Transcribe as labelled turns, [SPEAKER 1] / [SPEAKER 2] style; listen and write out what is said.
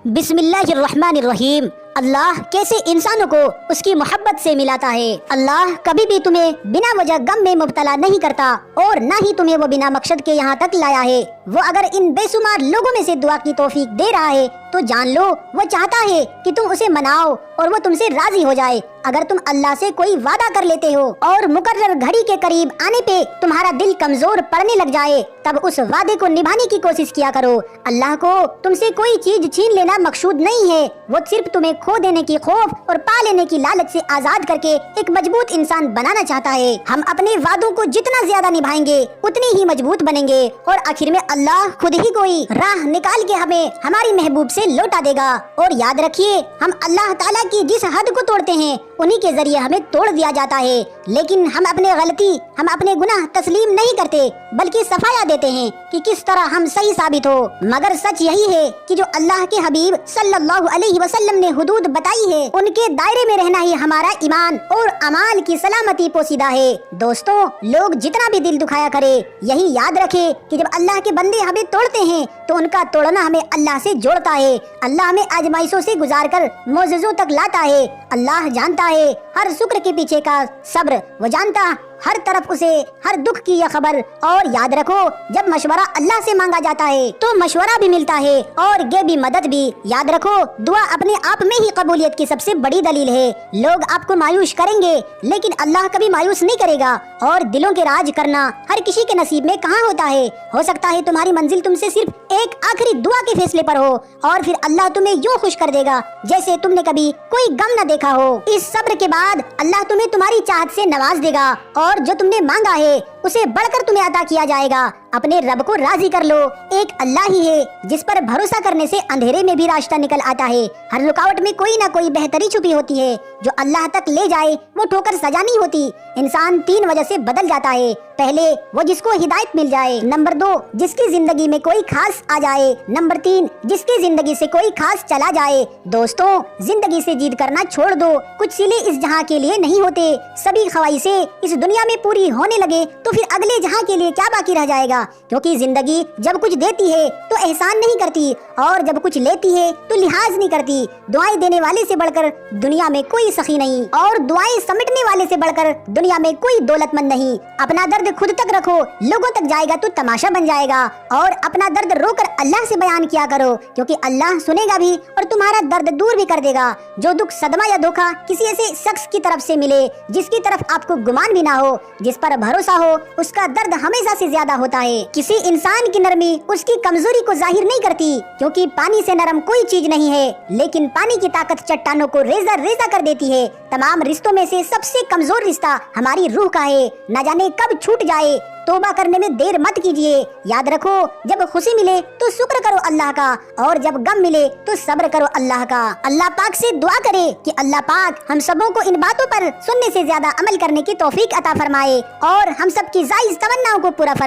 [SPEAKER 1] बिस्मिल्लाहिर्रहमानिर्रहीम। अल्लाह कैसे इंसानों को उसकी मोहब्बत से मिलाता है। अल्लाह कभी भी तुम्हें बिना वजह गम में मुब्तला नहीं करता और न ही तुम्हें वो बिना मकसद के यहाँ तक लाया है। वो अगर इन बेशुमार लोगों में से दुआ की तौफीक दे रहा है तो जान लो वो चाहता है कि तुम उसे मनाओ और वो तुमसे राजी हो जाए। अगर तुम अल्लाह से कोई वादा कर लेते हो और मुकर्रर घड़ी के करीब आने पे तुम्हारा दिल कमजोर पड़ने लग जाए, तब उस वादे को निभाने की कोशिश किया करो। अल्लाह को तुमसे कोई चीज छीन लेना मकसूद नहीं है। वो सिर्फ तुम्हें खो देने की खौफ और पा लेने की लालच से आजाद करके एक मजबूत इंसान बनाना चाहता है। हम अपने वादों को जितना ज्यादा निभाएंगे उतनी ही मजबूत बनेंगे और आखिर में अल्लाह खुद ही कोई राह निकाल के हमें हमारी महबूब से लौटा देगा। और याद रखिए, हम अल्लाह ताला की जिस हद को तोड़ते हैं उन्हीं के जरिए हमें तोड़ दिया जाता है। लेकिन हम अपने गुनाह तस्लीम नहीं करते बल्कि सफाया देते हैं कि किस तरह हम सही साबित हो। मगर सच यही है कि जो अल्लाह के हबीब सल्लल्लाहु अलैहि वसल्लम ने हुदूद बताई है उनके दायरे में रहना ही हमारा ईमान और अमाल की सलामती पोसीदा है। दोस्तों, लोग जितना भी दिल दुखाया करे, यही याद रखे कि जब अल्लाह के बंदे हमें तोड़ते हैं तो उनका तोड़ना हमें अल्लाह से जोड़ता है। अल्लाह हमें आजमाइशों से गुजार कर मोज़िज़ों तक लाता है। अल्लाह जानता है हर शुक्र के पीछे का सब्र, वो जानता हर तरफ उसे हर दुख की यह खबर। और याद रखो, जब मशवरा अल्लाह से मांगा जाता है तो मशवरा भी मिलता है और गैबी मदद भी। याद रखो, दुआ अपने आप में ही कबूलियत की सबसे बड़ी दलील है। लोग आपको मायूस करेंगे लेकिन अल्लाह कभी मायूस नहीं करेगा। और दिलों के राज करना हर किसी के नसीब में कहाँ होता है। हो सकता है तुम्हारी मंजिल तुमसे सिर्फ एक आखिरी दुआ के फैसले पर हो और फिर अल्लाह तुम्हें यूँ खुश कर देगा जैसे तुमने कभी कोई गम न देखा हो। इस सब्र के बाद अल्लाह तुम्हें तुम्हारी चाहत से नवाज देगा और जो तुमने मांगा है उसे बढ़कर तुम्हें अता किया जाएगा। अपने रब को राजी कर लो। एक अल्लाह ही है जिस पर भरोसा करने से अंधेरे में भी रास्ता निकल आता है। हर रुकावट में कोई ना कोई बेहतरी छुपी होती है। जो अल्लाह तक ले जाए वो ठोकर सजा नहीं होती। इंसान 3 वजह से बदल जाता है। पहले, वो जिसको हिदायत मिल जाए। नंबर 2, जिसकी जिंदगी में कोई खास आ जाए। नंबर 3, जिसकी जिंदगी से कोई खास चला जाए। दोस्तों, जिंदगी से जिद करना छोड़ दो। कुछ सिले इस जहाँ के लिए नहीं होते। सभी ख्वाहिशें इस दुनिया में पूरी होने लगे तो फिर अगले जहाँ के लिए क्या बाकी रह जाएगा। क्योंकि जिंदगी जब कुछ देती है तो एहसान नहीं करती और जब कुछ लेती है तो लिहाज नहीं करती। दुआएं देने वाले से बढ़कर दुनिया में कोई सखी नहीं और दुआएं समेटने वाले से बढ़कर दुनिया में कोई दौलतमंद नहीं। अपना दर्द खुद तक रखो, लोगों तक जाएगा तो तमाशा बन जाएगा। और अपना दर्द रोकर अल्लाह से बयान किया करो क्योंकि अल्लाह सुनेगा भी और तुम्हारा दर्द दूर भी कर देगा। जो दुख, सदमा या धोखा किसी ऐसे शख्स की तरफ से मिले जिसकी तरफ आपको गुमान भी ना हो, जिस पर भरोसा हो, उसका दर्द हमेशा से ज्यादा होता है। किसी इंसान की नरमी उसकी कमजोरी को जाहिर नहीं करती क्योंकि पानी से नरम कोई चीज नहीं है, लेकिन पानी की ताकत चट्टानों को रेजा रेजा कर देती है। तमाम रिश्तों में से सबसे कमजोर रिश्ता हमारी रूह का है। न जाने कब छूट जाए। तौबा करने में देर मत कीजिए। याद रखो, जब खुशी मिले तो शुक्र करो अल्लाह का और जब गम मिले तो सब्र करो अल्लाह का। अल्लाह पाक से दुआ करे कि अल्लाह पाक हम सबों को इन बातों पर सुनने से ज्यादा अमल करने की तौफीक अता फरमाए और हम सब की जायज तमन्नाओं को पूरा फरमाए।